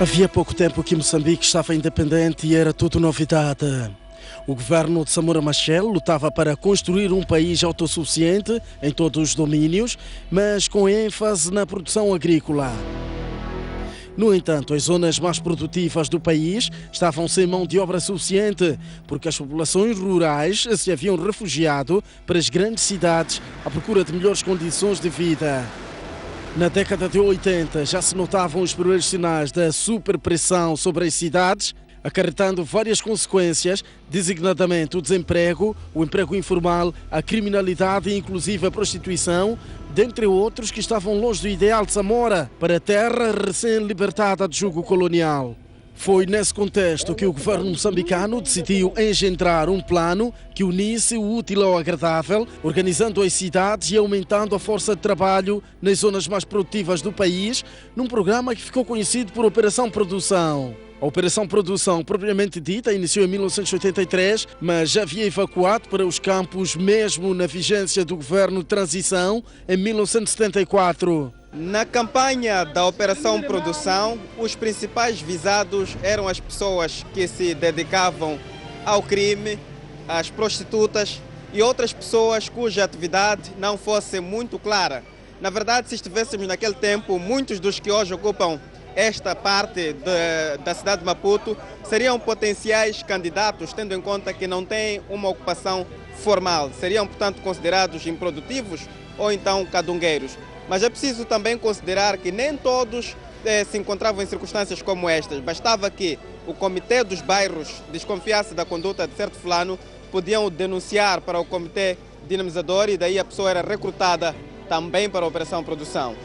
Havia pouco tempo que Moçambique estava independente e era tudo novidade. O governo de Samora Machel lutava para construir um país autossuficiente em todos os domínios, mas com ênfase na produção agrícola. No entanto, as zonas mais produtivas do país estavam sem mão de obra suficiente, porque as populações rurais se haviam refugiado para as grandes cidades à procura de melhores condições de vida. Na década de 80 já se notavam os primeiros sinais da superpressão sobre as cidades, acarretando várias consequências, designadamente o desemprego, o emprego informal, a criminalidade e inclusive a prostituição, dentre outros que estavam longe do ideal de Samora para a terra recém-libertada do jugo colonial. Foi nesse contexto que o governo moçambicano decidiu engendrar um plano que unisse o útil ao agradável, organizando as cidades e aumentando a força de trabalho nas zonas mais produtivas do país, num programa que ficou conhecido por Operação Produção. A Operação Produção, propriamente dita, iniciou em 1983, mas já havia evacuado para os campos mesmo na vigência do governo de transição em 1974. Na campanha da Operação Produção, os principais visados eram as pessoas que se dedicavam ao crime, as prostitutas e outras pessoas cuja atividade não fosse muito clara. Na verdade, se estivéssemos naquele tempo, muitos dos que hoje ocupam esta parte da cidade de Maputo seriam potenciais candidatos, tendo em conta que não têm uma ocupação formal. Seriam, portanto, considerados improdutivos ou então cadungueiros. Mas é preciso também considerar que nem todos se encontravam em circunstâncias como estas. Bastava que o comitê dos bairros desconfiasse da conduta de certo fulano, podiam denunciar para o comitê dinamizador e daí a pessoa era recrutada também para a Operação Produção.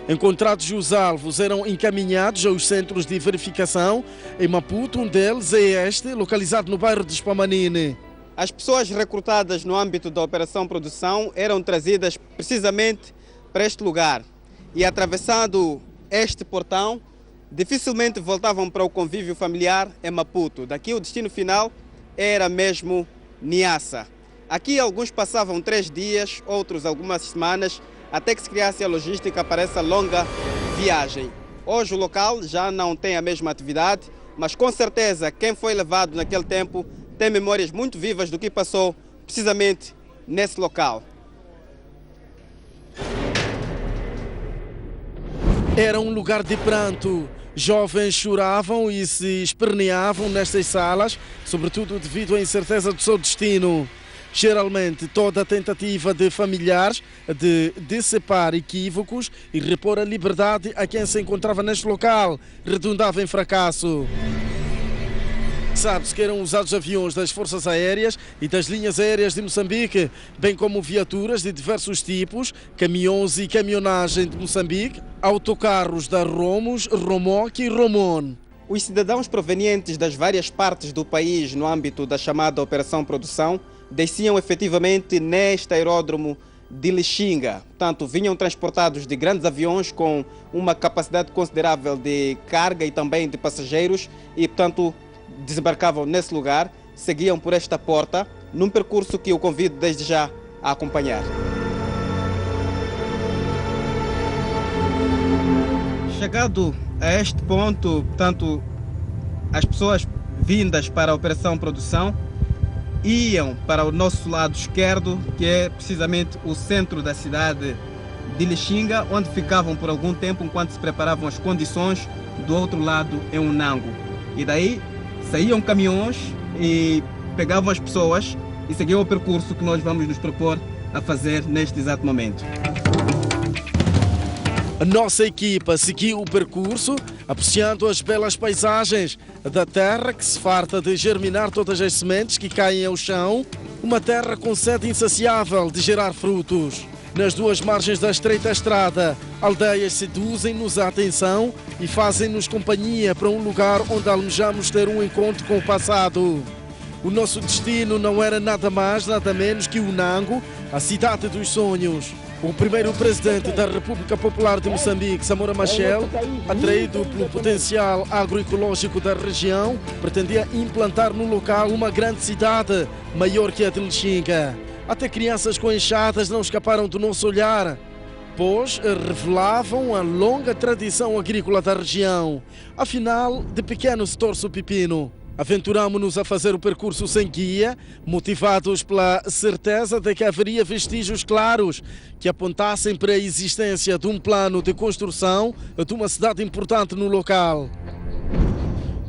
Encontrados os alvos, eram encaminhados aos centros de verificação em Maputo. Um deles é este, localizado no bairro de Spamanine. As pessoas recrutadas no âmbito da Operação Produção eram trazidas precisamente para este lugar e, atravessando este portão, dificilmente voltavam para o convívio familiar em Maputo. Daqui o destino final era mesmo Niassa. Aqui alguns passavam 3 dias, outros algumas semanas, até que se criasse a logística para essa longa viagem. Hoje o local já não tem a mesma atividade, mas com certeza quem foi levado naquele tempo tem memórias muito vivas do que passou precisamente nesse local. Era um lugar de pranto. Jovens choravam e se esperneavam nestas salas, sobretudo devido à incerteza do seu destino. Geralmente, toda a tentativa de familiares de dissipar equívocos e repor a liberdade a quem se encontrava neste local redundava em fracasso. Sabe-se que eram usados aviões das Forças Aéreas e das Linhas Aéreas de Moçambique, bem como viaturas de diversos tipos, caminhões e caminhonagem de Moçambique, autocarros da Romos, Romoc e Romon. Os cidadãos provenientes das várias partes do país no âmbito da chamada Operação Produção desciam efetivamente neste aeródromo de Lixinga. Portanto, vinham transportados de grandes aviões com uma capacidade considerável de carga e também de passageiros e, portanto, desembarcavam nesse lugar, seguiam por esta porta, num percurso que eu convido desde já a acompanhar. Chegado a este ponto, portanto, as pessoas vindas para a Operação Produção iam para o nosso lado esquerdo, que é precisamente o centro da cidade de Lixinga, onde ficavam por algum tempo enquanto se preparavam as condições do outro lado em Unango. E daí saíam caminhões e pegavam as pessoas e seguiam o percurso que nós vamos nos propor a fazer neste exato momento. A nossa equipa seguiu o percurso, apreciando as belas paisagens da terra que se farta de germinar todas as sementes que caem ao chão, uma terra com sede insaciável de gerar frutos. Nas duas margens da estreita estrada, aldeias seduzem-nos a atenção e fazem-nos companhia para um lugar onde almejamos ter um encontro com o passado. O nosso destino não era nada mais, nada menos que Unango, a cidade dos sonhos. O primeiro presidente da República Popular de Moçambique, Samora Machel, atraído pelo potencial agroecológico da região, pretendia implantar no local uma grande cidade, maior que a de Lixinga. Até crianças com enxadas não escaparam do nosso olhar. pois revelavam a longa tradição agrícola da região. Afinal, de pequeno se torce o pepino. Aventuramo-nos a fazer o percurso sem guia, motivados pela certeza de que haveria vestígios claros que apontassem para a existência de um plano de construção de uma cidade importante no local.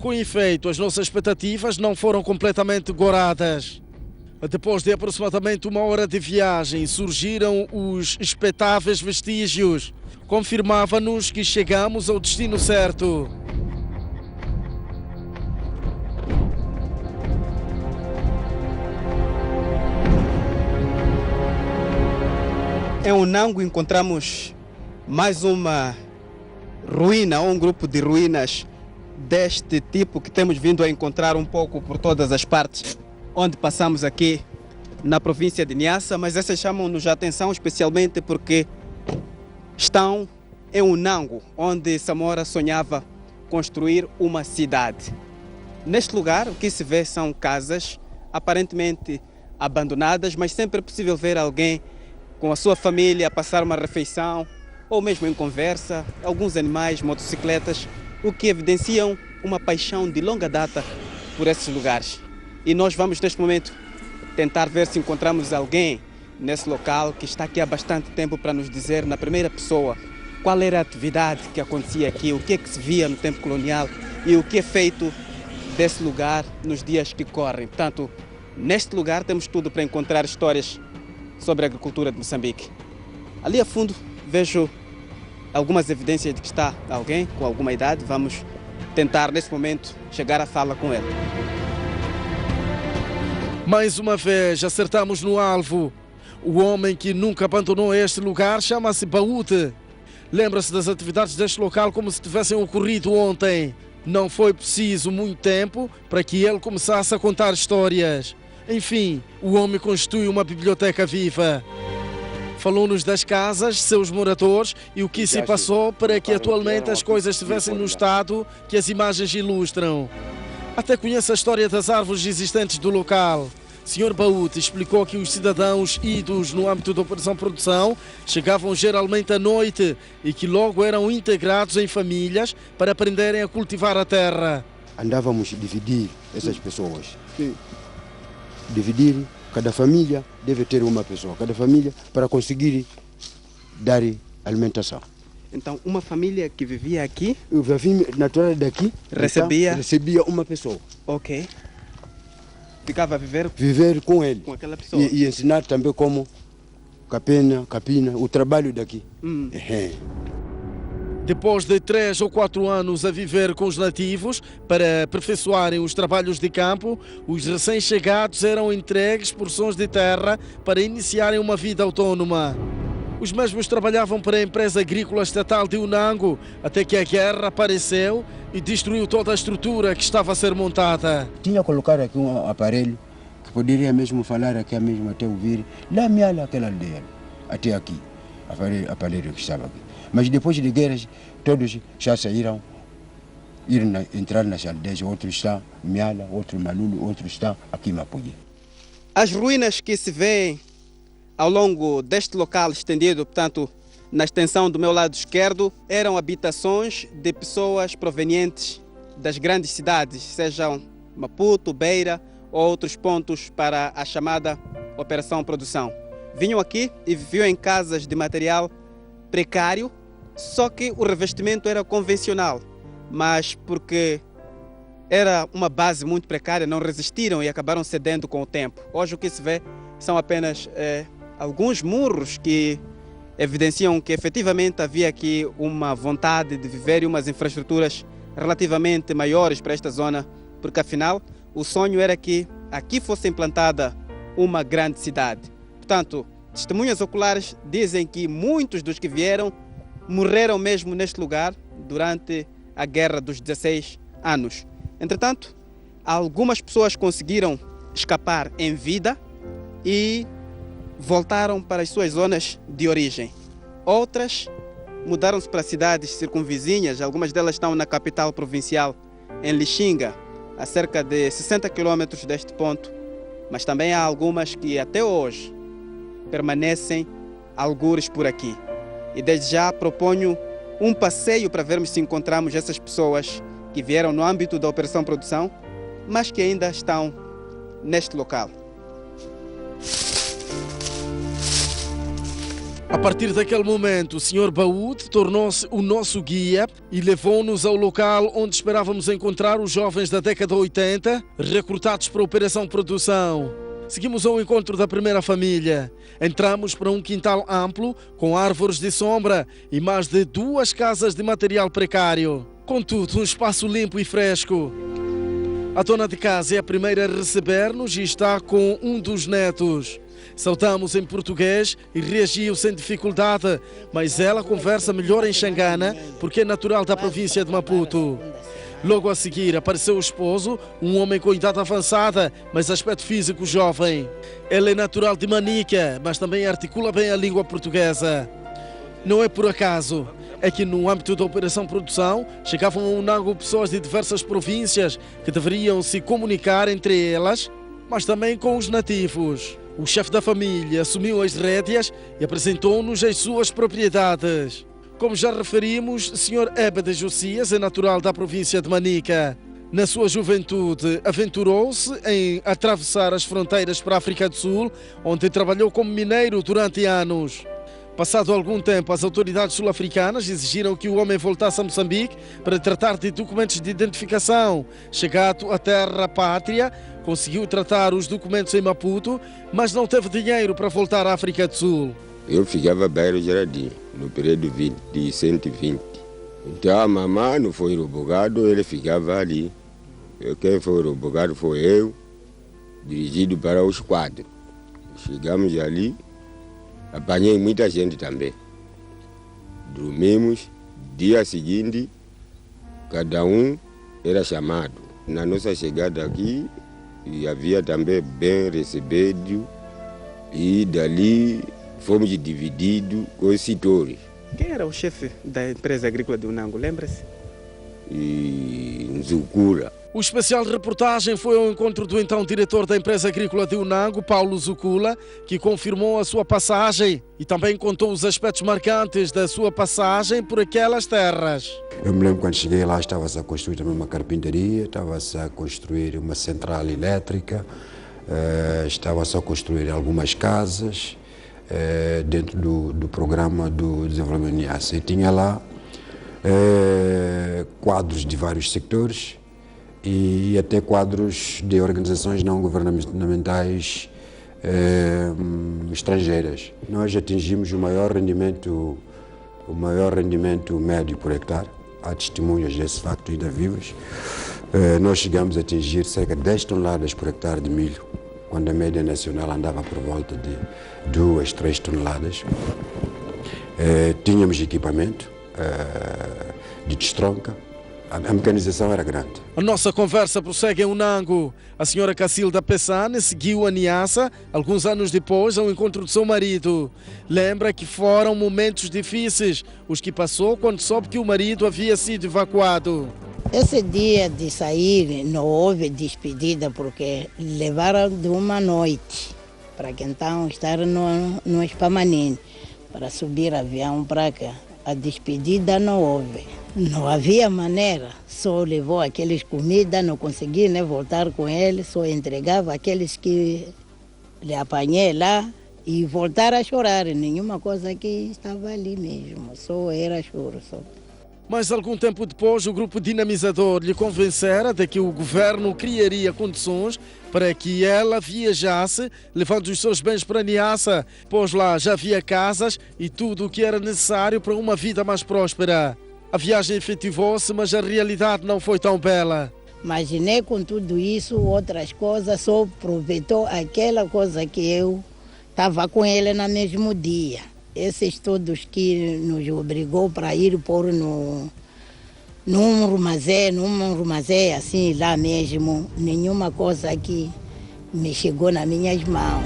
Com efeito, as nossas expectativas não foram completamente goradas. Depois de aproximadamente 1 hora de viagem, surgiram os expectáveis vestígios. Confirmava-nos que chegamos ao destino certo. Em Unango encontramos mais uma ruína ou um grupo de ruínas deste tipo que temos vindo a encontrar um pouco por todas as partes onde passamos aqui na província de Niassa, mas essas chamam-nos a atenção especialmente porque estão em Unango, onde Samora sonhava construir uma cidade. Neste lugar o que se vê são casas aparentemente abandonadas, mas sempre é possível ver alguém com a sua família, passar uma refeição ou mesmo em conversa, alguns animais, motocicletas, o que evidenciam uma paixão de longa data por esses lugares. E nós vamos neste momento tentar ver se encontramos alguém nesse local que está aqui há bastante tempo para nos dizer na primeira pessoa qual era a atividade que acontecia aqui, o que é que se via no tempo colonial e o que é feito desse lugar nos dias que correm. Portanto, neste lugar temos tudo para encontrar histórias sobre a agricultura de Moçambique. Ali a fundo vejo algumas evidências de que está alguém com alguma idade. Vamos tentar nesse momento chegar à fala com ele. Mais uma vez acertamos no alvo. O homem que nunca abandonou este lugar chama-se Baúte. Lembra-se das atividades deste local como se tivessem ocorrido ontem. Não foi preciso muito tempo para que ele começasse a contar histórias. Enfim, o homem constitui uma biblioteca viva. Falou-nos das casas, seus moradores e o que se passou para que atualmente as coisas estivessem no estado que as imagens ilustram. Até conhece a história das árvores existentes do local. Sr. Baúte explicou que os cidadãos idos no âmbito da Operação Produção chegavam geralmente à noite e que logo eram integrados em famílias para aprenderem a cultivar a terra. Andávamos a dividir essas pessoas. Dividir, cada família deve ter uma pessoa, cada família para conseguir dar alimentação. Então, uma família que vivia aqui, a família natural daqui recebia uma pessoa. Ok. Ficava a viver com ele. Com aquela pessoa. E ensinar também como capina, o trabalho daqui. Depois de 3 ou 4 anos a viver com os nativos para aperfeiçoarem os trabalhos de campo, os recém-chegados eram entregues porções de terra para iniciarem uma vida autónoma. Os mesmos trabalhavam para a empresa agrícola estatal de Unango, até que a guerra apareceu e destruiu toda a estrutura que estava a ser montada. Tinha colocado aqui um aparelho que poderia mesmo falar aqui mesmo até ouvir lá Miala, aquela aldeia, até aqui, aparelho que estava aqui. Mas depois de guerras, todos já saíram, entrar nas aldeias. Outro está em Miala, outro em Malulu, outro está aqui em Mapuí. As ruínas que se vêem ao longo deste local estendido, portanto, na extensão do meu lado esquerdo, eram habitações de pessoas provenientes das grandes cidades, sejam Maputo, Beira ou outros pontos para a chamada Operação Produção. Vinham aqui e viviam em casas de material precário, só que o revestimento era convencional, mas porque era uma base muito precária, não resistiram e acabaram cedendo com o tempo. Hoje o que se vê são apenas alguns muros que evidenciam que efetivamente havia aqui uma vontade de viver e umas infraestruturas relativamente maiores para esta zona, porque afinal o sonho era que aqui fosse implantada uma grande cidade. Portanto, testemunhas oculares dizem que muitos dos que vieram morreram mesmo neste lugar durante a Guerra dos 16 anos. Entretanto, algumas pessoas conseguiram escapar em vida e voltaram para as suas zonas de origem. Outras mudaram-se para cidades circunvizinhas, algumas delas estão na capital provincial, em Lixinga, a cerca de 60 quilômetros deste ponto, mas também há algumas que até hoje permanecem algures por aqui. E desde já proponho um passeio para vermos se encontramos essas pessoas que vieram no âmbito da Operação Produção, mas que ainda estão neste local. A partir daquele momento, o Sr. Baúd tornou-se o nosso guia e levou-nos ao local onde esperávamos encontrar os jovens da década 80, recrutados para a Operação Produção. Seguimos ao encontro da primeira família. Entramos para um quintal amplo, com árvores de sombra e mais de 2 casas de material precário. Contudo, um espaço limpo e fresco. A dona de casa é a primeira a receber-nos e está com um dos netos. Saltamos em português e reagiu sem dificuldade, mas ela conversa melhor em Xangana porque é natural da província de Maputo. Logo a seguir apareceu o esposo, um homem com idade avançada, mas aspecto físico jovem. Ele é natural de Manica, mas também articula bem a língua portuguesa. Não é por acaso, é que no âmbito da Operação Produção chegavam a Unango pessoas de diversas províncias que deveriam se comunicar entre elas, mas também com os nativos. O chefe da família assumiu as rédeas e apresentou-nos as suas propriedades. Como já referimos, o Sr. Ébede Josias é natural da província de Manica. Na sua juventude, aventurou-se em atravessar as fronteiras para a África do Sul, onde trabalhou como mineiro durante anos. Passado algum tempo, as autoridades sul-africanas exigiram que o homem voltasse a Moçambique para tratar de documentos de identificação. Chegado à terra pátria, conseguiu tratar os documentos em Maputo, mas não teve dinheiro para voltar à África do Sul. Eu ficava Bairro Jardim, no período de 120. Então a mamãe não foi robogado, ele ficava ali. Quem foi robogado foi eu, dirigido para os quadros. Chegamos ali, apanhei muita gente também. Dormimos, dia seguinte, cada um era chamado. Na nossa chegada aqui, havia também bem recebido e dali fomos divididos com os setores. Quem era o chefe da empresa agrícola de Unango, lembra-se? E Nzukura. O especial de reportagem foi ao encontro do então diretor da empresa agrícola de Unango, Paulo Zukula, que confirmou a sua passagem e também contou os aspectos marcantes da sua passagem por aquelas terras. Eu me lembro quando cheguei lá, estava-se a construir também uma carpintaria, estava-se a construir uma central elétrica, estava-se a construir algumas casas dentro do programa do desenvolvimento NIASA. E tinha lá quadros de vários sectores e até quadros de organizações não governamentais estrangeiras. Nós atingimos o maior rendimento médio por hectare. Há testemunhas desse facto ainda vivas. Nós chegamos a atingir cerca de 10 toneladas por hectare de milho, quando a média nacional andava por volta de 2, 3 toneladas. Tínhamos equipamento de destronca. A mecanização era grande. A nossa conversa prossegue em Unango. A senhora Cacilda Pessane seguiu a Niassa alguns anos depois ao encontro do seu marido. Lembra que foram momentos difíceis os que passou quando soube que o marido havia sido evacuado. Esse dia de sair não houve despedida porque levaram de uma noite para que então estar no Espamanine para subir avião para cá. A despedida não houve. Não havia maneira, só levou aqueles comidas, não consegui nem voltar com eles, só entregava aqueles que lhe apanhei lá e voltar a chorar. Nenhuma coisa que estava ali mesmo, só era choro. Só. Mas algum tempo depois, o grupo dinamizador lhe convencera de que o governo criaria condições para que ela viajasse, levando os seus bens para Niassa, pois lá já havia casas e tudo o que era necessário para uma vida mais próspera. A viagem efetivou-se, mas a realidade não foi tão bela. Imaginei com tudo isso, outras coisas, só aproveitou aquela coisa que eu estava com ele no mesmo dia. Esses todos que nos obrigou para ir pôr num armazém assim lá mesmo, nenhuma coisa que me chegou nas minhas mãos.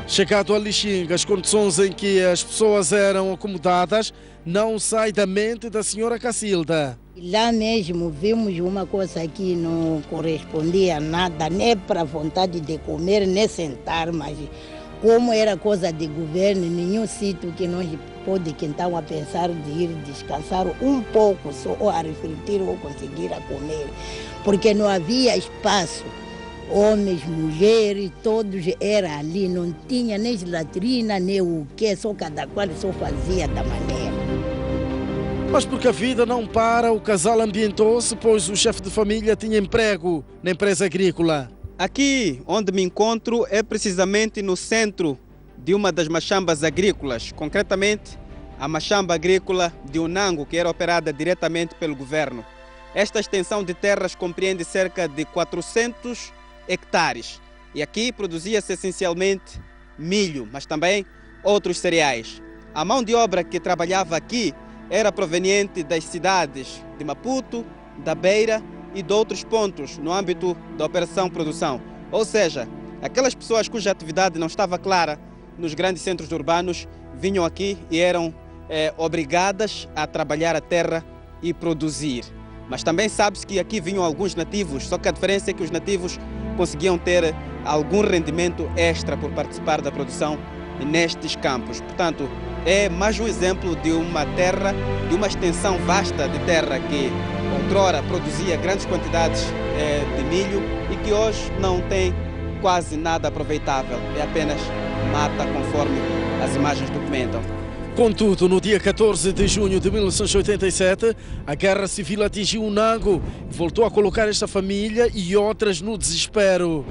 Chegado a Lixinga, as condições em que as pessoas eram acomodadas não saem da mente da senhora Cacilda. Lá mesmo vimos uma coisa que não correspondia a nada, nem para a vontade de comer, nem sentar, mas Como era coisa de governo, nenhum sítio que nós pode então a pensar de ir descansar um pouco só, ou a refletir ou conseguir a comer, porque não havia espaço. Homens, mulheres, todos eram ali, não tinha nem latrina, nem o que, só cada qual só fazia da maneira. Mas porque a vida não para, o casal ambientou-se, pois o chefe de família tinha emprego na empresa agrícola. Aqui onde me encontro é precisamente no centro de uma das machambas agrícolas, concretamente a machamba agrícola de Unango, que era operada diretamente pelo governo. Esta extensão de terras compreende cerca de 400 hectares e aqui produzia-se essencialmente milho, mas também outros cereais. A mão de obra que trabalhava aqui era proveniente das cidades de Maputo, da Beira e de outros pontos no âmbito da Operação Produção. Ou seja, aquelas pessoas cuja atividade não estava clara nos grandes centros urbanos vinham aqui e eram obrigadas a trabalhar a terra e produzir. Mas também sabe-se que aqui vinham alguns nativos, só que a diferença é que os nativos conseguiam ter algum rendimento extra por participar da produção nestes campos. Portanto, é mais um exemplo de uma terra, de uma extensão vasta de terra que outrora produzia grandes quantidades de milho e que hoje não tem quase nada aproveitável, é apenas mata, conforme as imagens documentam. Contudo, no dia 14 de junho de 1987, a guerra civil atingiu Unango e voltou a colocar esta família e outras no desespero.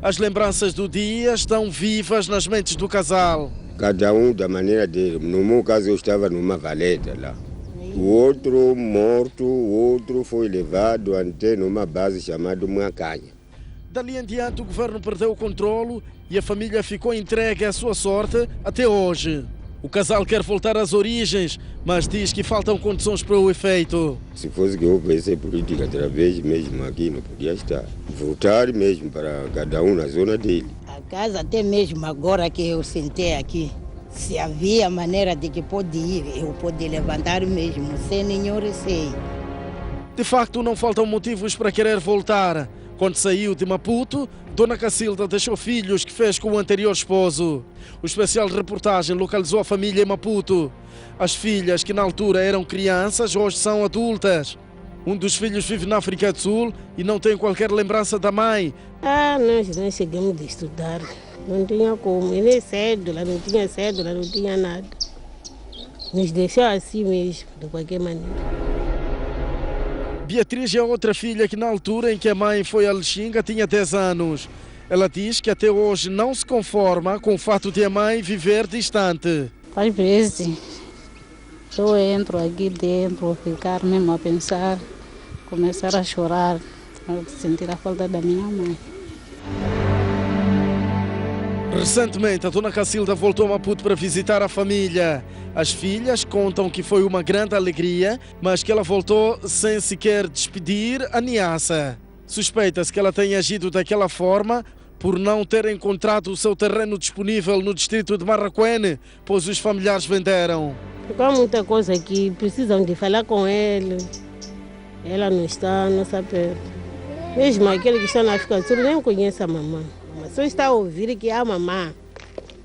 As lembranças do dia estão vivas nas mentes do casal. Cada um da maneira dele. No meu caso, eu estava numa valeta lá. O outro morto, o outro foi levado até numa base chamada Mancanha. Dali em diante, o governo perdeu o controle e a família ficou entregue à sua sorte até hoje. O casal quer voltar às origens, mas diz que faltam condições para o efeito. Se fosse que eu houvesse política outra vez, mesmo aqui não podia estar. Voltar mesmo para cada um na zona dele. A casa, até mesmo agora que eu sentei aqui, se havia maneira de que pode ir, eu podia levantar mesmo, sem nenhum receio. De facto, não faltam motivos para querer voltar. Quando saiu de Maputo, Dona Cacilda deixou filhos que fez com o anterior esposo. O especial de reportagem localizou a família em Maputo. As filhas, que na altura eram crianças, hoje são adultas. Um dos filhos vive na África do Sul e não tem qualquer lembrança da mãe. Nós não chegamos a estudar. Não tinha como. E nem cédula, não tinha cédula, não tinha nada. Nos deixou assim mesmo, de qualquer maneira. Beatriz é outra filha que na altura em que a mãe foi a Lexinga tinha 10 anos. Ela diz que até hoje não se conforma com o fato de a mãe viver distante. Às vezes, eu entro aqui dentro, ficar mesmo a pensar, começar a chorar, a sentir a falta da minha mãe. Recentemente, a Dona Cacilda voltou a Maputo para visitar a família. As filhas contam que foi uma grande alegria, mas que ela voltou sem sequer despedir a niassa. Suspeita-se que ela tenha agido daquela forma por não ter encontrado o seu terreno disponível no distrito de Marraquene, pois os familiares venderam. Há muita coisa que precisam de falar com ele. Ela não está, não sabe. Mesmo aquele que está na África do Sul nem conhece a mamãe. Só está a ouvir que há mamãe,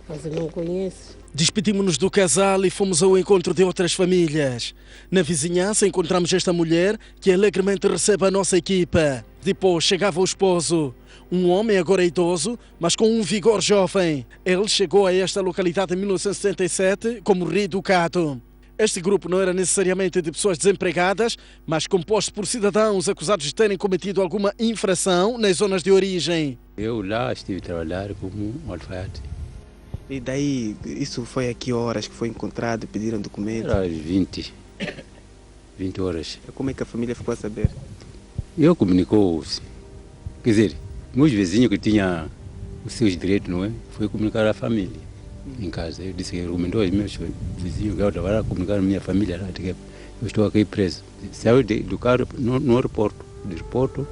mas eu não conheço. Despedimos-nos do casal e fomos ao encontro de outras famílias. Na vizinhança encontramos esta mulher que alegremente recebe a nossa equipa. Depois chegava o esposo, um homem agora idoso, mas com um vigor jovem. Ele chegou a esta localidade em 1977 como reeducado. Este grupo não era necessariamente de pessoas desempregadas, mas composto por cidadãos acusados de terem cometido alguma infração nas zonas de origem. Eu lá estive a trabalhar como um alfaiate. E daí, isso foi a que horas que foi encontrado e pediram documento? Era às 20 horas. Como é que a família ficou a saber? Eu comunicou-se. Quer dizer, meus vizinhos que tinham os seus direitos, não é? Foi comunicar à família em casa. Eu disse que recomendou aos meus vizinhos que eu estava a comunicar à minha família lá, que eu estou aqui preso. Saiu do carro no aeroporto. Do aeroporto,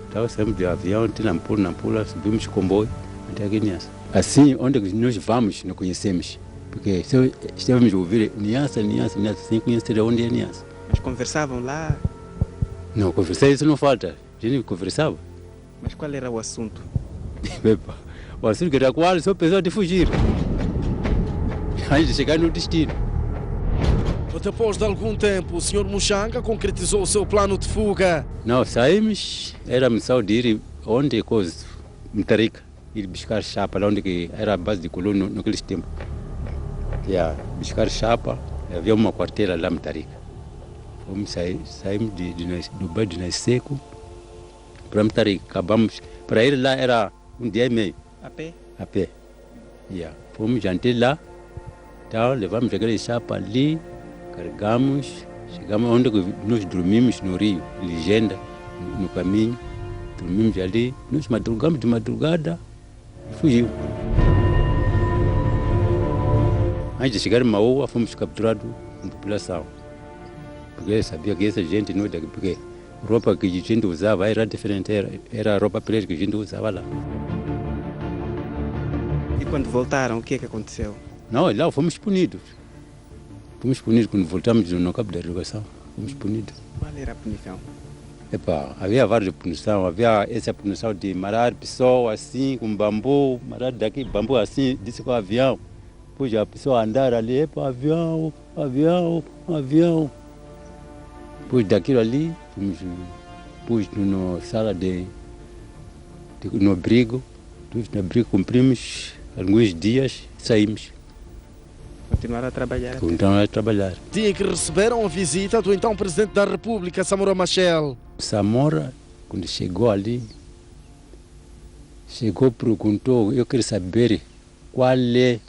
estava saindo de avião, de Nampula, subimos de comboio até aqui em Niassa. Assim, onde nós vamos, não conhecemos. Porque se estávamos a ouvir Niassa, sem conhecer onde é Niassa. Mas conversavam lá? Não, conversar isso não falta. A gente conversava. Mas qual era o assunto? O assunto que era qual só pensou de fugir. Antes de chegar no destino. Depois de algum tempo, o Sr. Muxanga concretizou o seu plano de fuga. Não, saímos, era missão de ir onde coisa, Mutarica, ir buscar chapa, lá onde que era a base de colônia naqueles tempos. Buscar chapa, havia uma quarteira lá em Mutarica. Saímos do bairro de Nasseco para Mutarica. Acabamos, para ir lá era um dia e meio. A pé? A pé. Fomos até lá, então, levamos aquela chapa ali, carregamos, chegamos onde nós dormimos no rio, Legenda, no caminho, dormimos ali, nós madrugamos de madrugada e fugimos. Antes de chegar em Maua, fomos capturados na população. Porque sabia que essa gente não é daqui, porque a roupa que a gente usava era diferente, era a roupa preta que a gente usava lá. E quando voltaram, o que é que aconteceu? Não, lá fomos punidos. Fomos punidos quando voltamos no cabo da irrigação. Fomos punidos. Qual era a punição? Havia várias punições. Havia essa punição de marar pessoa assim, com bambu, marar daqui, bambu assim, disse com o avião. Depois a pessoa andar ali, avião. Depois daquilo ali, fomos na sala no abrigo. No abrigo cumprimos alguns dias e saímos. Continuaram a trabalhar? Continuaram a trabalhar. Dia que receberam a visita do então Presidente da República, Samora Machel. Samora, quando chegou ali, perguntou, eu quero saber qual é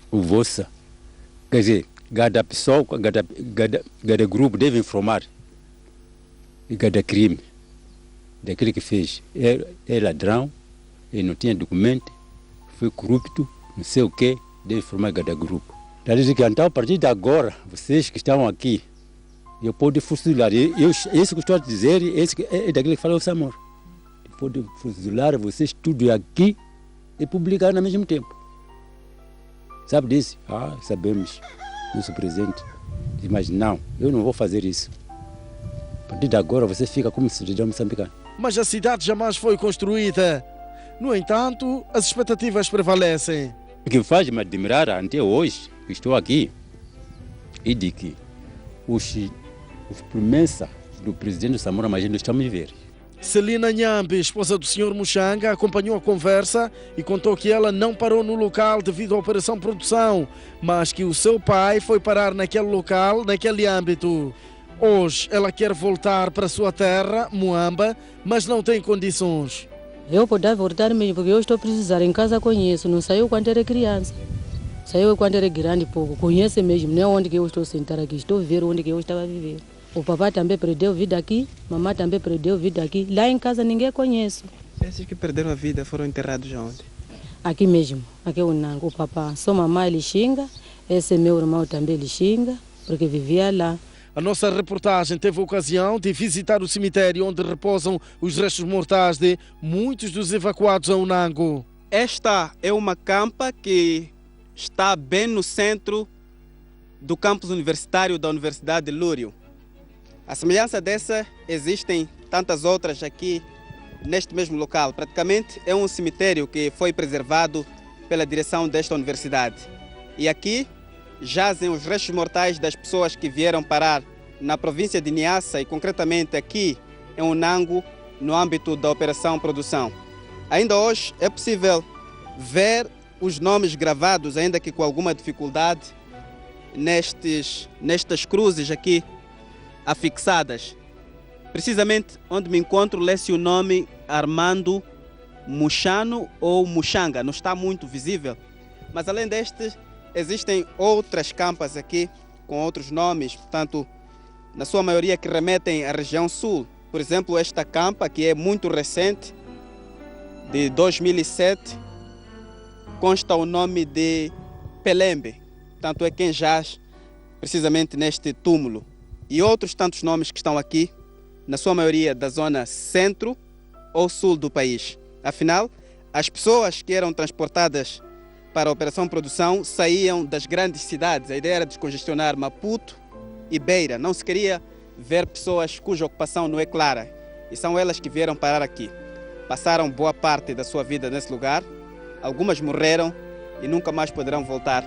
o vosso. Quer dizer, cada pessoa, cada grupo deve informar. E cada crime daquele que fez. É ladrão, ele não tinha documento, foi corrupto, não sei o quê. Deve formar cada grupo. Ela diz que então, a partir de agora, vocês que estão aqui, eu posso fuzilar. Isso que estou a dizer, é daquele que falou o Samor. Eu posso fuzilar vocês tudo aqui e publicar no mesmo tempo. Sabe disso? Sabemos, nosso presidente. Mas não, eu não vou fazer isso. A partir de agora, você fica como cidadão moçambicano. Mas a cidade jamais foi construída. No entanto, as expectativas prevalecem. O que faz-me admirar até hoje, que estou aqui, é de que os promessas do presidente Samora Machel estamos a ver. Celina Nhambi, esposa do Sr. Muxanga, acompanhou a conversa e contou que ela não parou no local devido à operação produção, mas que o seu pai foi parar naquele local, naquele âmbito. Hoje ela quer voltar para a sua terra, Moamba, mas não tem condições. Eu podia voltar mesmo, porque eu estou a precisar. Em casa conheço, não saiu quando era criança. Saiu quando era grande pouco. Conheço mesmo, não é onde que eu estou sentado aqui. Estou a ver onde que eu estava a viver. O papai também perdeu vida aqui, mamãe também perdeu vida aqui. Lá em casa ninguém conhece. Esses que perderam a vida foram enterrados onde? Aqui mesmo, aqui o Nango, o papai. Só mamãe ele xinga, esse meu irmão também ele xinga, porque vivia lá. A nossa reportagem teve a ocasião de visitar o cemitério onde repousam os restos mortais de muitos dos evacuados a Unango. Esta é uma campa que está bem no centro do campus universitário da Universidade de Lúrio. A semelhança dessa, existem tantas outras aqui neste mesmo local. Praticamente é um cemitério que foi preservado pela direção desta universidade. E aqui jazem os restos mortais das pessoas que vieram parar na província de Niassa e concretamente aqui em Unango, no âmbito da Operação Produção. Ainda hoje é possível ver os nomes gravados, ainda que com alguma dificuldade, nestas cruzes aqui afixadas. Precisamente onde me encontro, lê-se o nome Armando Muxano ou Muxanga, não está muito visível, mas além destes, existem outras campas aqui com outros nomes, portanto, na sua maioria que remetem à região sul. Por exemplo, esta campa, que é muito recente, de 2007, consta o nome de Pelembe, portanto é quem jaz precisamente neste túmulo. E outros tantos nomes que estão aqui, na sua maioria da zona centro ou sul do país. Afinal, as pessoas que eram transportadas para a Operação Produção saíam das grandes cidades. A ideia era descongestionar Maputo e Beira. Não se queria ver pessoas cuja ocupação não é clara. E são elas que vieram parar aqui. passaram boa parte da sua vida nesse lugar. Algumas morreram e nunca mais poderão voltar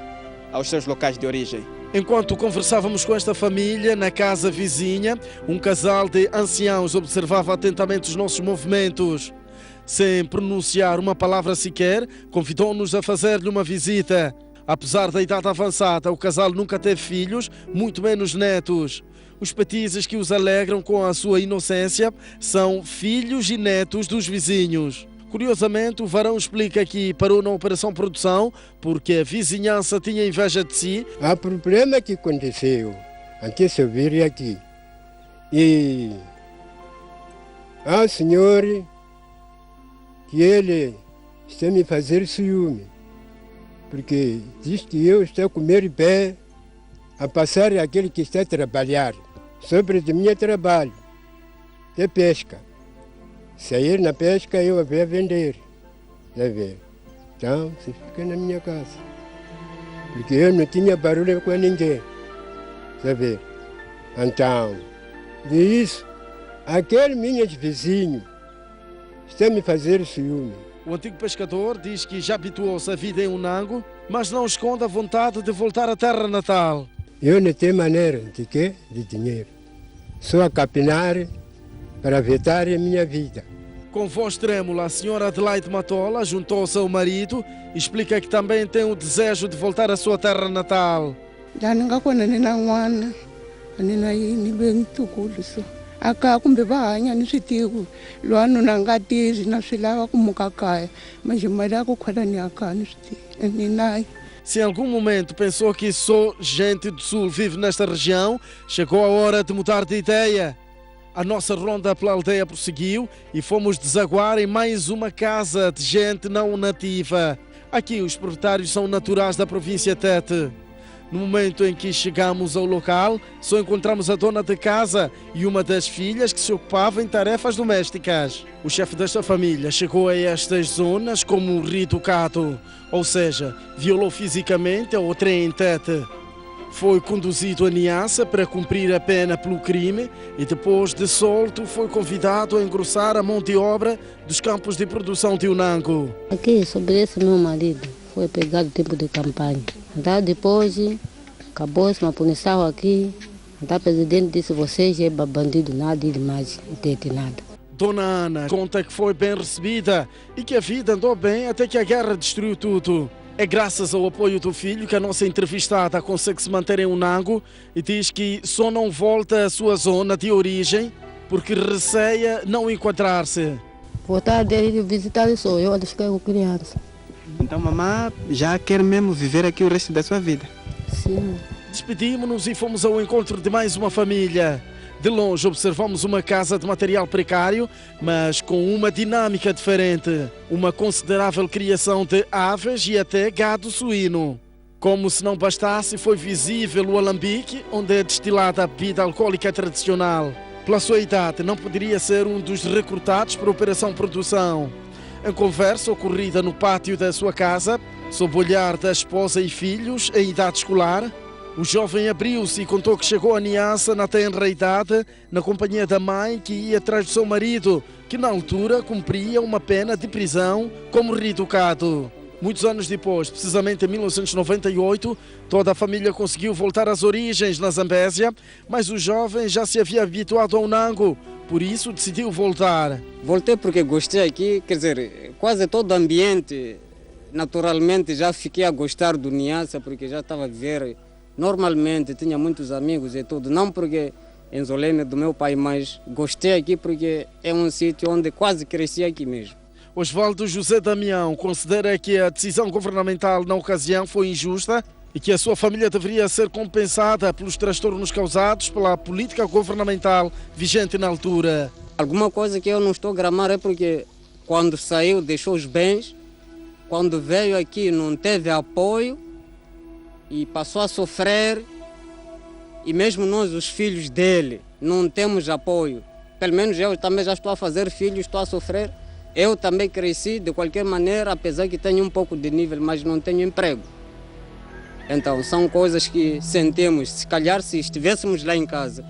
aos seus locais de origem. Enquanto conversávamos com esta família na casa vizinha, um casal de anciãos observava atentamente os nossos movimentos. Sem pronunciar uma palavra sequer, convidou-nos a fazer-lhe uma visita. Apesar da idade avançada, o casal nunca teve filhos, muito menos netos. Os petizes que os alegram com a sua inocência são filhos e netos dos vizinhos. Curiosamente, o varão explica que parou na Operação Produção porque a vizinhança tinha inveja de si. Há problema que aconteceu antes de eu vir aqui. E há senhor que ele está me fazendo ciúme, porque diz que eu estou a comer pé a passar aquele que está a trabalhar sobre o meu trabalho de pesca. Sair na pesca eu a vender, já vê. Então, você fica na minha casa, porque eu não tinha barulho com ninguém, já vê. Então, de isso, aquele meu vizinho está a me fazer ciúme. O antigo pescador diz que já habituou-se à vida em Unango, mas não esconde a vontade de voltar à terra natal. Eu não tenho maneira de quê? De dinheiro. Só a capinar para vetar a minha vida. Com voz trêmula, a senhora Adelaide Matola juntou-se ao marido e explica que também tem o desejo de voltar à sua terra natal. Aka kumbe va hanya ni switiku lwanu na nga tizi na swi lava ku muka kaya mas mali ya ku khwela ni aka ni swi ni nayi. Se em algum momento pensou que só gente do sul vive nesta região, chegou a hora de mudar de ideia. A nossa ronda pela aldeia prosseguiu e fomos desaguar em mais uma casa de gente não nativa. Aqui os proprietários são naturais da província Tete. No momento em que chegamos ao local, só encontramos a dona de casa e uma das filhas que se ocupava em tarefas domésticas. O chefe desta família chegou a estas zonas como reeducado, ou seja, violou fisicamente a outra em Tete. Foi conduzido a Niassa para cumprir a pena pelo crime e depois de solto foi convidado a engrossar a mão de obra dos campos de produção de Unango. Aqui, sobre esse meu marido, foi pegado tempo de campanha. Então, depois, acabou-se uma punição aqui. Então, o presidente disse, vocês é bandido, nada de mais, não tem nada. Dona Ana conta que foi bem recebida e que a vida andou bem até que a guerra destruiu tudo. É graças ao apoio do filho que a nossa entrevistada consegue se manter em Unango e diz que só não volta à sua zona de origem porque receia não enquadrar-se. Voltar dele visitar sou eu, acho que é criança. Então, mamãe já quer mesmo viver aqui o resto da sua vida? Sim. Despedimos-nos e fomos ao encontro de mais uma família. De longe observamos uma casa de material precário, mas com uma dinâmica diferente. Uma considerável criação de aves e até gado suíno. Como se não bastasse, foi visível o alambique, onde é destilada a bebida alcoólica tradicional. Pela sua idade, não poderia ser um dos recrutados para a Operação Produção. Em conversa ocorrida no pátio da sua casa, sob o olhar da esposa e filhos em idade escolar, o jovem abriu-se e contou que chegou a Niassa na tenra idade, na companhia da mãe que ia atrás do seu marido, que na altura cumpria uma pena de prisão como reeducado. Muitos anos depois, precisamente em 1998, toda a família conseguiu voltar às origens na Zambésia, mas o jovem já se havia habituado ao Unango, por isso decidiu voltar. Voltei porque gostei aqui, quer dizer, quase todo o ambiente, naturalmente já fiquei a gostar do Niassa, porque já estava a viver normalmente, tinha muitos amigos e tudo, não porque ensolei-me do meu pai, mas gostei aqui porque é um sítio onde quase cresci aqui mesmo. Osvaldo José Damião considera que a decisão governamental na ocasião foi injusta e que a sua família deveria ser compensada pelos transtornos causados pela política governamental vigente na altura. Alguma coisa que eu não estou a gramar é porque quando saiu deixou os bens, quando veio aqui não teve apoio e passou a sofrer, e mesmo nós, os filhos dele, não temos apoio. Pelo menos eu também já estou a fazer filhos, estou a sofrer. Eu também cresci de qualquer maneira, apesar que tenho um pouco de nível, mas não tenho emprego. Então, são coisas que sentimos. Se calhar, se estivéssemos lá em casa,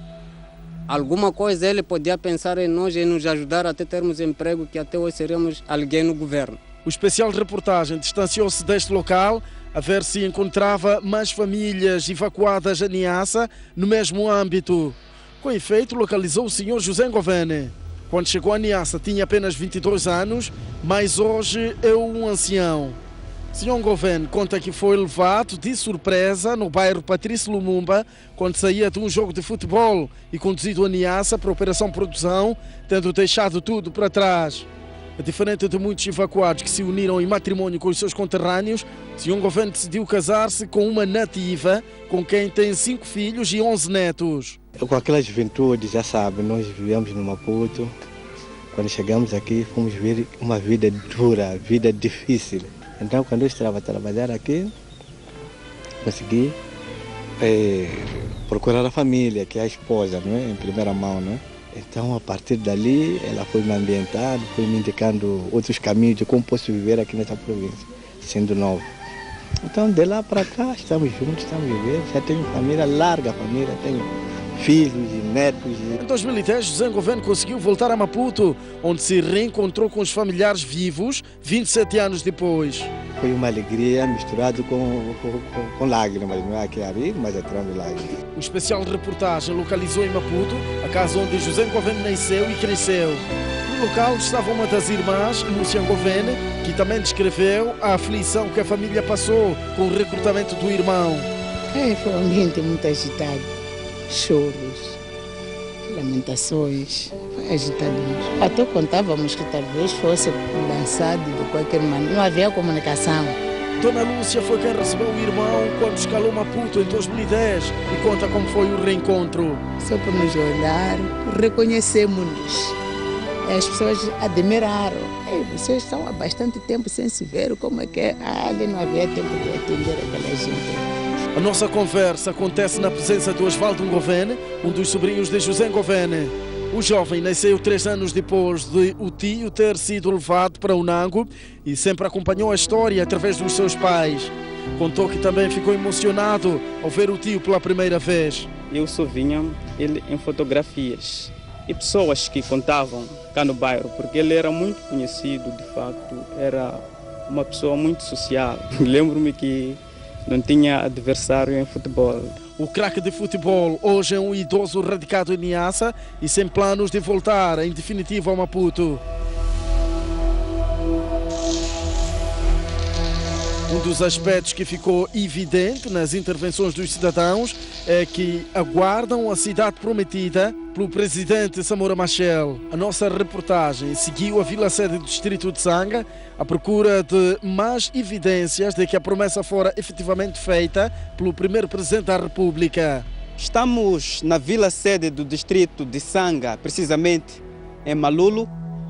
alguma coisa ele podia pensar em nós e nos ajudar até termos emprego, que até hoje seremos alguém no governo. O especial de reportagem distanciou-se deste local a ver se encontrava mais famílias evacuadas a Niassa no mesmo âmbito. Com efeito, localizou o Sr. José Govene. Quando chegou a Niassa tinha apenas 22 anos, mas hoje é um ancião. Sr. Govene conta que foi levado de surpresa no bairro Patrício Lumumba quando saía de um jogo de futebol e conduzido a Niassa para a Operação Produção, tendo deixado tudo para trás. Diferente de muitos evacuados que se uniram em matrimônio com os seus conterrâneos, Sr. Govene decidiu casar-se com uma nativa com quem tem 5 filhos e 11 netos. Com aquela juventude, já sabe, nós vivemos no Maputo. Quando chegamos aqui, fomos ver uma vida dura, vida difícil. Então, quando eu estava a trabalhar aqui, consegui procurar a família, que é a esposa, não é? Em primeira mão, não é? Então, a partir dali, ela foi me ambientando, foi me indicando outros caminhos de como posso viver aqui nessa província, sendo novo. Então, de lá para cá, estamos juntos, estamos vivendo. Já tenho família, larga família, tenho filhos e netos. Em 2010, José Govene conseguiu voltar a Maputo, onde se reencontrou com os familiares vivos 27 anos depois. Foi uma alegria misturada com lágrimas, não é aqui a rir, mas atrás de lágrimas. O especial de reportagem localizou em Maputo a casa onde José Govene nasceu e cresceu. No local estava uma das irmãs, Lúcia Govene, que também descreveu a aflição que a família passou com o recrutamento do irmão. Foi um ambiente muito agitado, choros, lamentações, foi agitadinho. Até contávamos que talvez fosse lançado de qualquer maneira, não havia comunicação. Dona Lúcia foi quem recebeu o irmão quando escalou Maputo em 2010 e conta como foi o reencontro. Só por nos olhar, reconhecemos-nos. As pessoas admiraram. Vocês estão há bastante tempo sem se ver, como é que é? Ali não havia tempo de atender aquela gente. A nossa conversa acontece na presença de Osvaldo Govene, um dos sobrinhos de José Govene. O jovem nasceu 3 anos depois de o tio ter sido levado para o Nango e sempre acompanhou a história através dos seus pais. Contou que também ficou emocionado ao ver o tio pela primeira vez. Eu só vinha ele em fotografias e pessoas que contavam cá no bairro, porque ele era muito conhecido, de facto, era uma pessoa muito social. Lembro-me que não tinha adversário em futebol. O craque de futebol hoje é um idoso radicado em Niassa e sem planos de voltar, em definitivo, ao Maputo. Um dos aspectos que ficou evidente nas intervenções dos cidadãos é que aguardam a cidade prometida pelo presidente Samora Machel. A nossa reportagem seguiu a vila-sede do distrito de Sanga à procura de mais evidências de que a promessa fora efetivamente feita pelo primeiro presidente da República. Estamos na vila-sede do distrito de Sanga, precisamente em Malulo,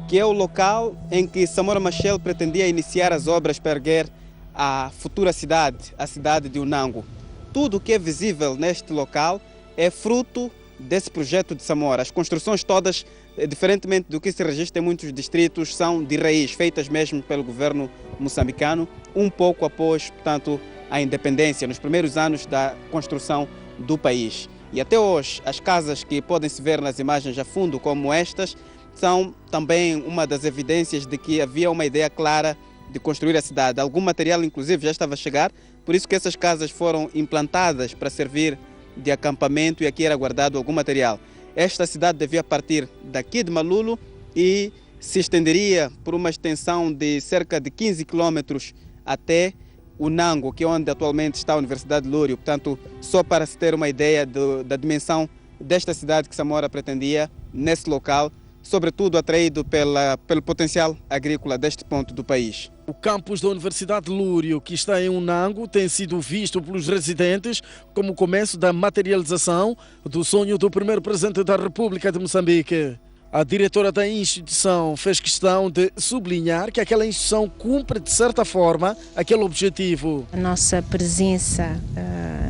que é o local em que Samora Machel pretendia iniciar as obras para erguer a futura cidade, a cidade de Unango. Tudo o que é visível neste local é fruto desse projeto de Samora. As construções todas, diferentemente do que se registra em muitos distritos, são de raiz, feitas mesmo pelo governo moçambicano, um pouco após, portanto, a independência, nos primeiros anos da construção do país. E até hoje, as casas que podem se ver nas imagens a fundo, como estas, são também uma das evidências de que havia uma ideia clara de construir a cidade. Algum material, inclusive, já estava a chegar, por isso que essas casas foram implantadas para servir de acampamento e aqui era guardado algum material. Esta cidade devia partir daqui de Malulo e se estenderia por uma extensão de cerca de 15 quilômetros até Unango, que é onde atualmente está a Universidade de Lúrio. Portanto, só para se ter uma ideia da dimensão desta cidade que Samora pretendia nesse local, sobretudo atraído pelo potencial agrícola deste ponto do país. O campus da Universidade de Lúrio, que está em Unango, tem sido visto pelos residentes como o começo da materialização do sonho do primeiro presidente da República de Moçambique. A diretora da instituição fez questão de sublinhar que aquela instituição cumpre, de certa forma, aquele objetivo. A nossa presença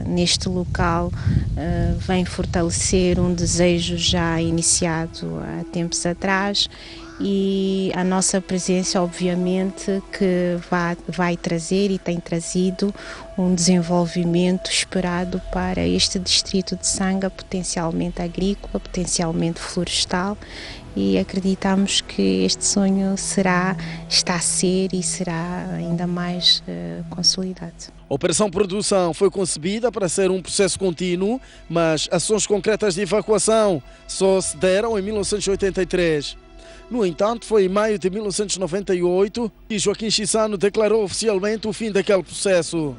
neste local vem fortalecer um desejo já iniciado há tempos atrás e a nossa presença, obviamente, que vai trazer e tem trazido um desenvolvimento esperado para este distrito de Sanga, potencialmente agrícola, potencialmente florestal, e acreditamos que este sonho está a ser e será ainda mais consolidado. A Operação Produção foi concebida para ser um processo contínuo, mas ações concretas de evacuação só se deram em 1983. No entanto, foi em maio de 1998 que Joaquim Chissano declarou oficialmente o fim daquele processo.